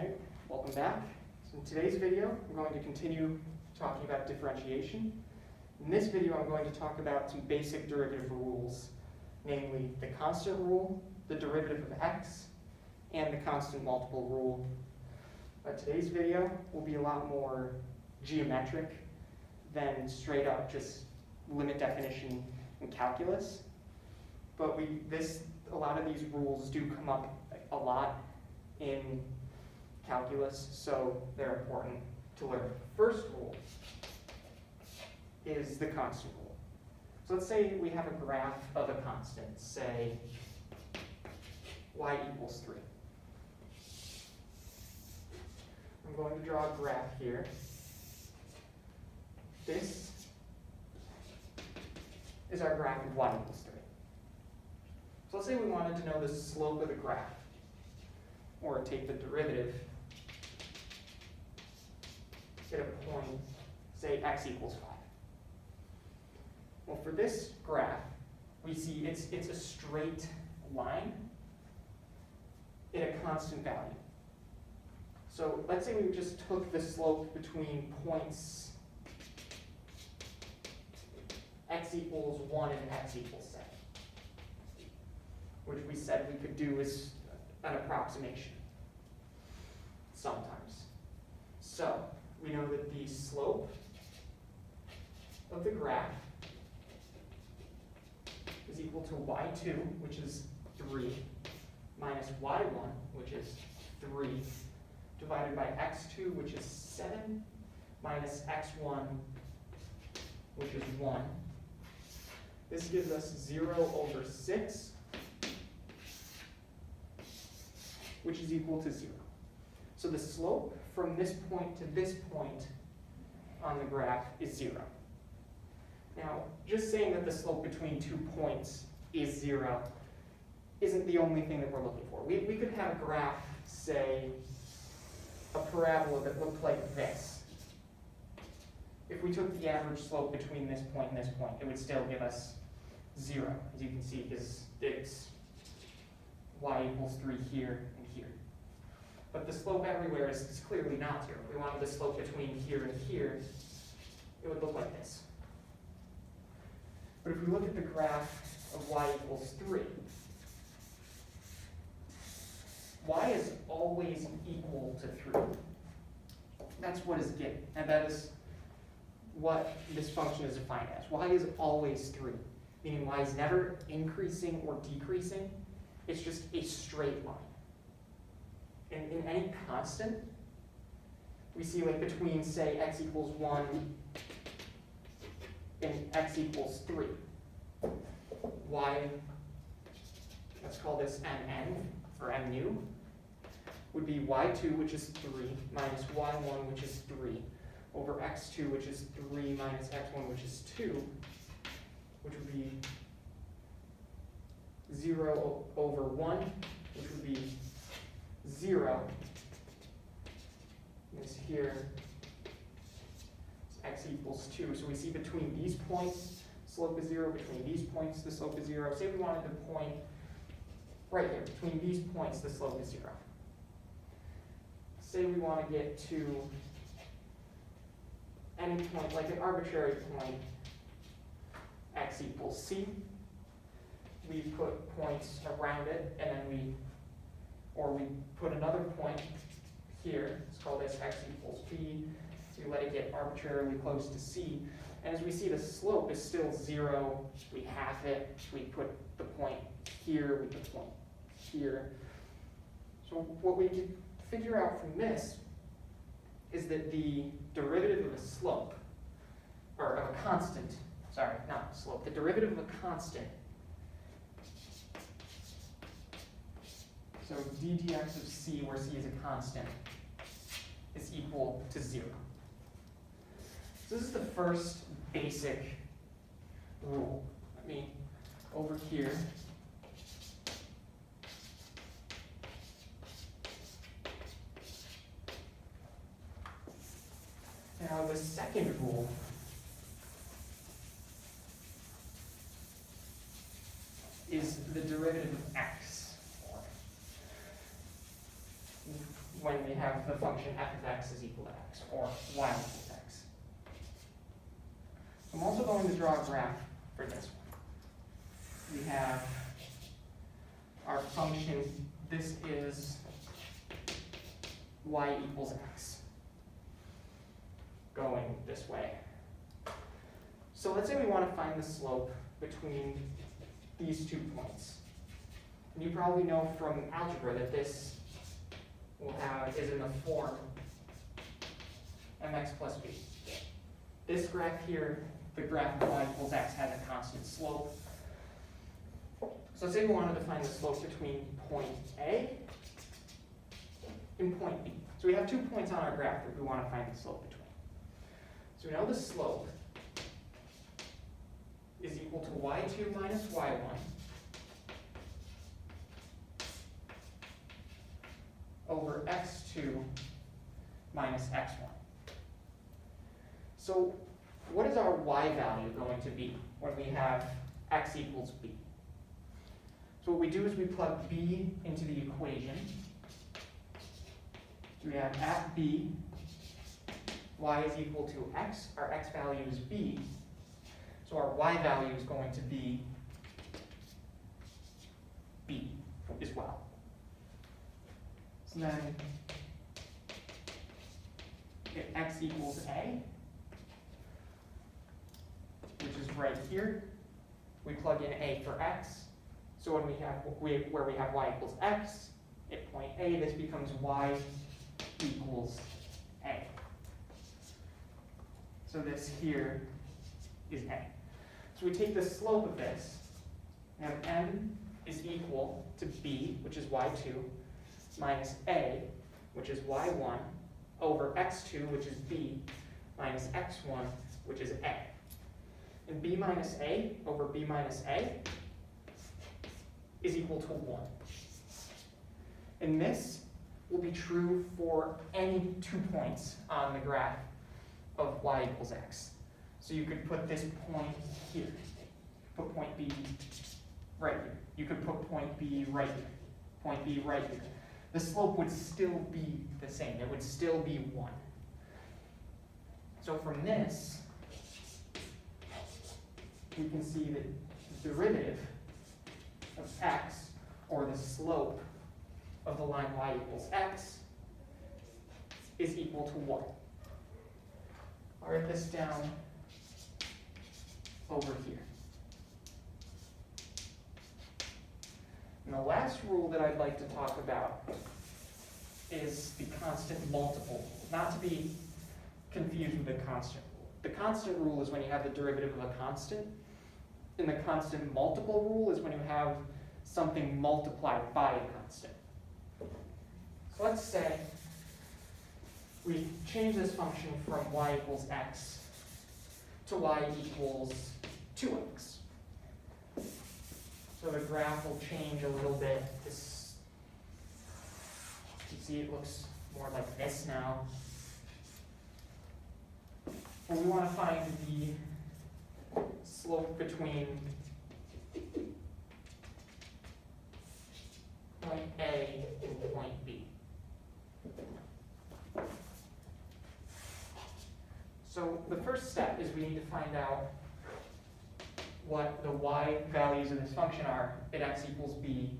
Alright, welcome back. So in today's video, I'm going to continue talking about differentiation. In this video, I'm going to talk about some basic derivative rules, namely the constant rule, the derivative of x, and the constant multiple rule. Today's video will be a lot more geometric than straight up just limit definition and calculus. But a lot of these rules do come up a lot in calculus, so they're important to learn. First rule is the constant rule. So let's say we have a graph of a constant, say y equals 3. I'm going to draw a graph here. This is our graph of y equals 3. So let's say we wanted to know the slope of the graph, or take the derivative at a point, say x equals 5. Well, for this graph, we see it's a straight line at a constant value. So let's say we just took the slope between points x equals 1 and x equals 7, which we said we could do as an approximation sometimes. So we know that the slope of the graph is equal to y2, which is 3, minus y1, which is 3, divided by x2, which is 7, minus x1, which is 1. This gives us 0 over 6, which is equal to 0. So the slope from this point to this point on the graph is 0. Now, just saying that the slope between 2 points is 0 isn't the only thing that we're looking for. We could have a graph, say, a parabola that looked like this. If we took the average slope between this point and this point, it would still give us 0, as you can see, because it's y equals 3 here and here. But the slope everywhere is clearly not 0. If we wanted the slope between here and here, it would look like this. But if we look at the graph of y equals 3, y is always equal to 3. That's what is given, and that is what this function is defined as. Y is always 3, meaning y is never increasing or decreasing. It's just a straight line. And in any constant, we see like between, say, x equals 1 and x equals 3. Y, let's call this mn, or mu, would be y2, which is 3, minus y1, which is 3, over x2, which is 3, minus x1, which is 2, which would be 0 over 1, which would be 0. This here is x equals 2. So we see between these points, slope is 0. Between these points, the slope is 0. Say we wanted to point right here. Between these points, the slope is 0. Say we want to get to any point, like an arbitrary point, x equals c. We put points around it, and then we put another point here. Let's call this x equals b. We let it get arbitrarily close to c. And as we see, the slope is still 0. We half it. We put the point here. We put the point here. So what we can figure out from this is that the derivative of a slope, or of a constant, sorry, not slope, the derivative of a constant, so d dx of c, where c is a constant, is equal to 0. So this is the first basic rule. Let me, over here, now the second rule is the derivative of x. when we have the function f of x is equal to x, or y equals x. I'm also going to draw a graph for this one. We have our function, this is y equals x, going this way. So let's say we want to find the slope between these 2 points. And you probably know from algebra that this is in the form mx plus b. This graph here, the graph of y equals x, has a constant slope. So say we wanted to find the slope between point A and point B. So we have 2 points on our graph that we want to find the slope between. So we know the slope is equal to y2 minus y1 over x2 minus x1. So what is our y value going to be when we have x equals b? So what we do is we plug b into the equation. So we have at b, y is equal to x. Our x value is b. So our y value is going to be b as well. So then, if x equals a, which is right here, we plug in a for x. So when where we have y equals x, at point A, this becomes y equals a. So this here is a. So we take the slope of this, and have m is equal to b, which is y2, minus a, which is y1, over x2, which is b, minus x1, which is a. And b minus a over b minus a is equal to 1. And this will be true for any 2 points on the graph of y equals x. So you could put this point here, put point B right here. You could put point B right here, point B right here. The slope would still be the same. It would still be 1. So from this, we can see that the derivative of x, or the slope of the line y equals x, is equal to 1. I'll write this down over here. And the last rule that I'd like to talk about is the constant multiple, not to be confused with the constant rule. The constant rule is when you have the derivative of a constant, and the constant multiple rule is when you have something multiplied by a constant. So let's say we change this function from y equals x to y equals 2x. So the graph will change a little bit. This, you see it looks more like this now. And we want to find the slope between point A and point B. So the first step is we need to find out what the y values of this function are at x equals b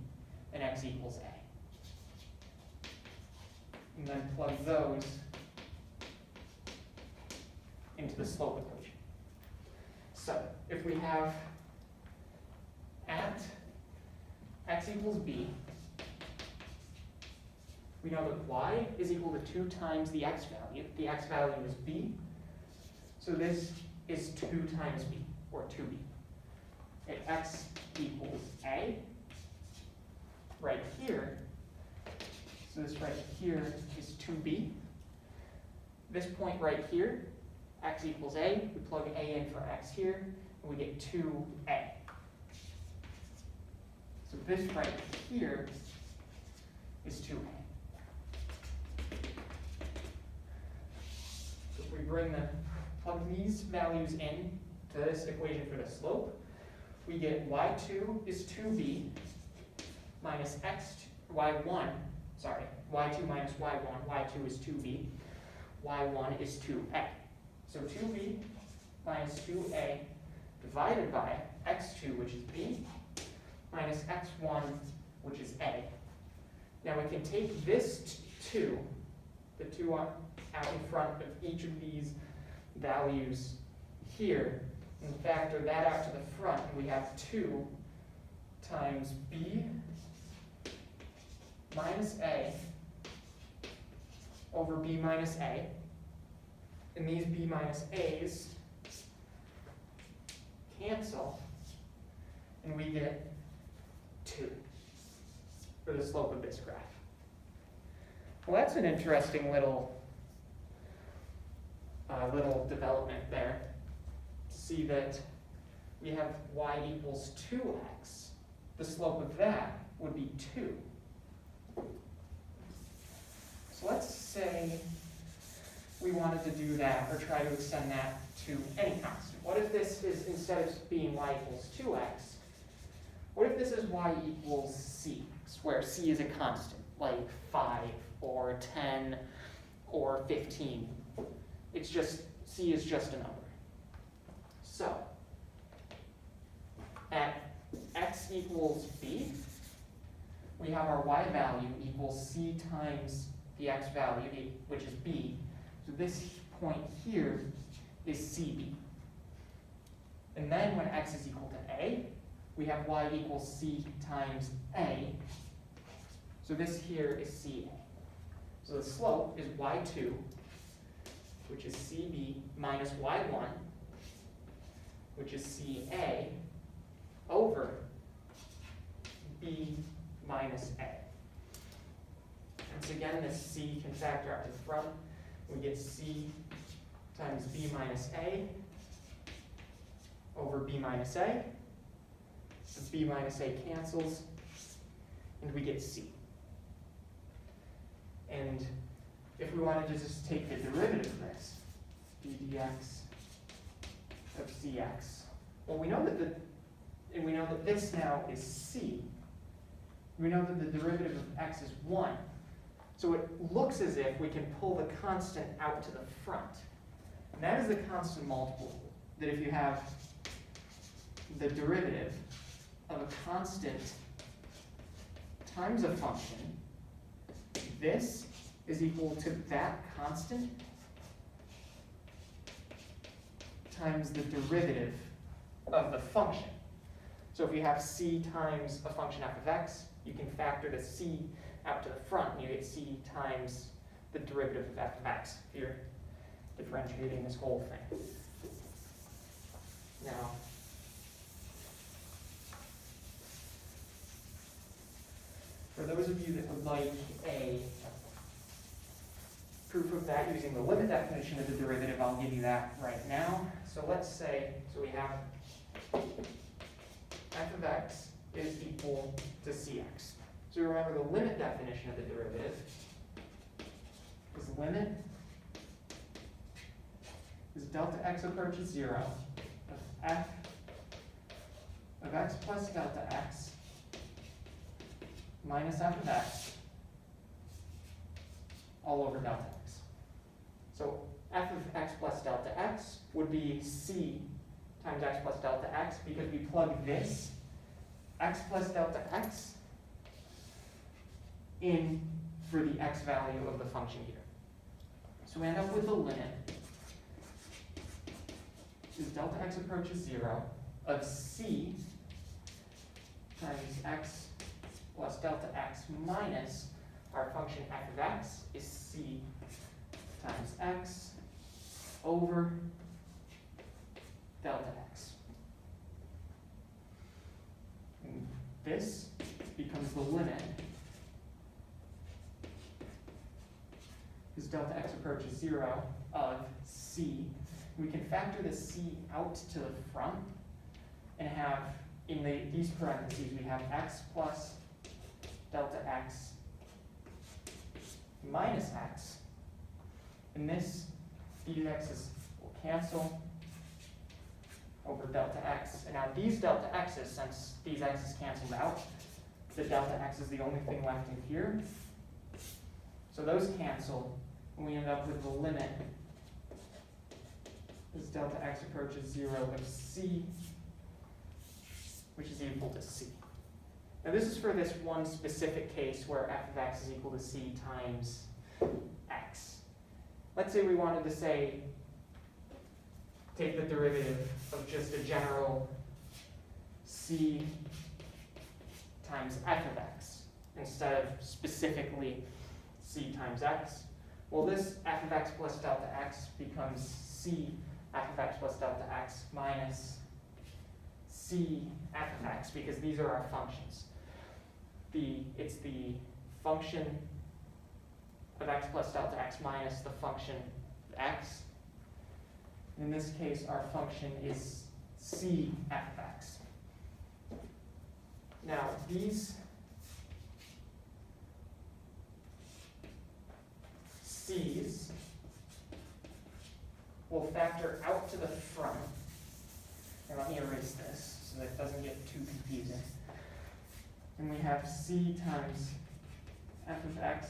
and x equals a. And then plug those into the slope equation. So if we have at x equals b, we know that y is equal to 2 times the x value. The x value is b. So this is 2 times b, or 2b. At x equals a, right here, so this right here is 2b. This point right here, x equals a, we plug a in for x here, and we get 2a. So this right here is 2a. So if we plug these values in to this equation for the slope, we get y2 is 2b minus y1 y2 minus y1, y2 is 2b, y1 is 2a. So 2b minus 2a divided by x2, which is b, minus x1, which is a. Now we can take this 2, the 2 out in front of each of these values here, and factor that out to the front, and we have 2 times b minus a over b minus a. And these b minus a's cancel, and we get 2 for the slope of this graph. Well, that's an interesting little development there. To see that we have y equals 2x. The slope of that would be 2. So let's say we wanted to do that, or try to extend that to any constant. What if this is, instead of being y equals 2x, what if this is y equals cx, where c is a constant, like 5 or 10 or 15? It's just, c is just a number. So, at x equals b, we have our y value equals c times the x value, which is b. So this point here is cb. And then when x is equal to a, we have y equals c times a. So this here is ca. So the slope is y2, which is cb, minus y1, which is ca, over b minus a. Once again, this c can factor out to the front. We get c times b minus a over b minus a. The b minus a cancels, and we get c. And if we wanted to just take the derivative of this, d dx of cx, well, we know that this now is c. We know that the derivative of x is 1. So it looks as if we can pull the constant out to the front. And that is the constant multiple, that if you have the derivative of a constant times a function, this is equal to that constant times the derivative of the function. So if you have c times a function f of x, you can factor the c out to the front, and you get c times the derivative of f of x if you're differentiating this whole thing. Now, for those of you that would like a proof of that using the limit definition of the derivative, I'll give you that right now. So let's say, we have f of x is equal to cx. So remember the limit definition of the derivative is limit is delta x approaches 0 of f of x plus delta x minus f of x all over delta x. So f of x plus delta x would be c times x plus delta x, because we plug this x plus delta x in for the x value of the function here. So we end up with the limit is delta x approaches 0 of c times x plus delta x minus our function f of x is c times x over delta x. And this becomes the limit is delta x approaches 0 of c. We can factor the c out to the front and have, in these parentheses, we have x plus delta x minus x. And this dx's will cancel over delta x. And now these delta x's, since these x's canceled out, the delta x is the only thing left in here. So those cancel, and we end up with the limit as delta x approaches 0 of c, which is equal to c. Now this is for this one specific case where f of x is equal to c times x. Let's say we wanted to say, take the derivative of just a general c times f of x instead of specifically c times x. Well, this f of x plus delta x becomes c f of x plus delta x minus c f of x, because these are our functions. It's the function of x plus delta x minus the function of x. In this case, our function is c f of x. Now, these c's will factor out to the front. And let me erase this so that it doesn't get too confusing. And we have c times f of x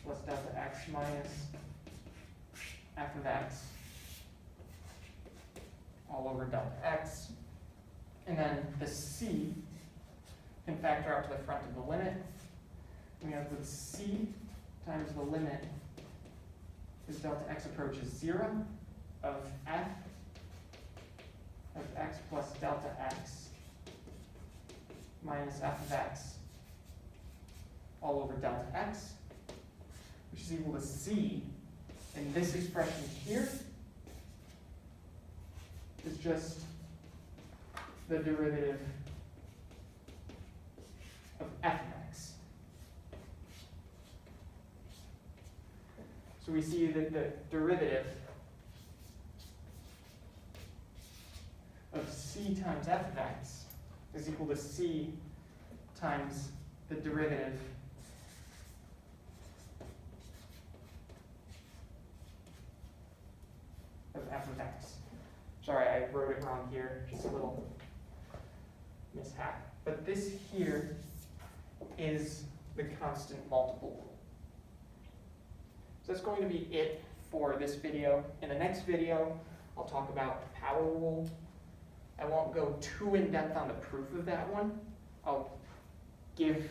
plus delta x minus f of x all over delta x. And then the c can factor out to the front of the limit. We have with c times the limit as delta x approaches 0 of f of x plus delta x minus f of x all over delta x, which is equal to c. And this expression here is just the derivative of f of x. So we see that the derivative of c times f of x is equal to c times the derivative of f of x. Sorry, I wrote it wrong here, just a little mishap. But this here is the constant multiple rule. So that's going to be it for this video. In the next video, I'll talk about the power rule. I won't go too in-depth on the proof of that one. I'll give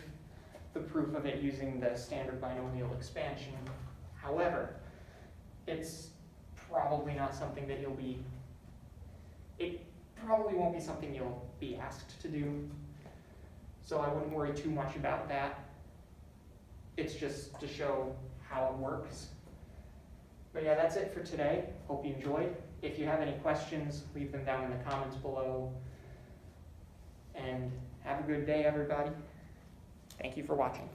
the proof of it using the standard binomial expansion. However, it's probably not something that it probably won't be something you'll be asked to do. So I wouldn't worry too much about that. It's just to show how it works. But yeah, that's it for today. Hope you enjoyed. If you have any questions, leave them down in the comments below. And have a good day, everybody. Thank you for watching.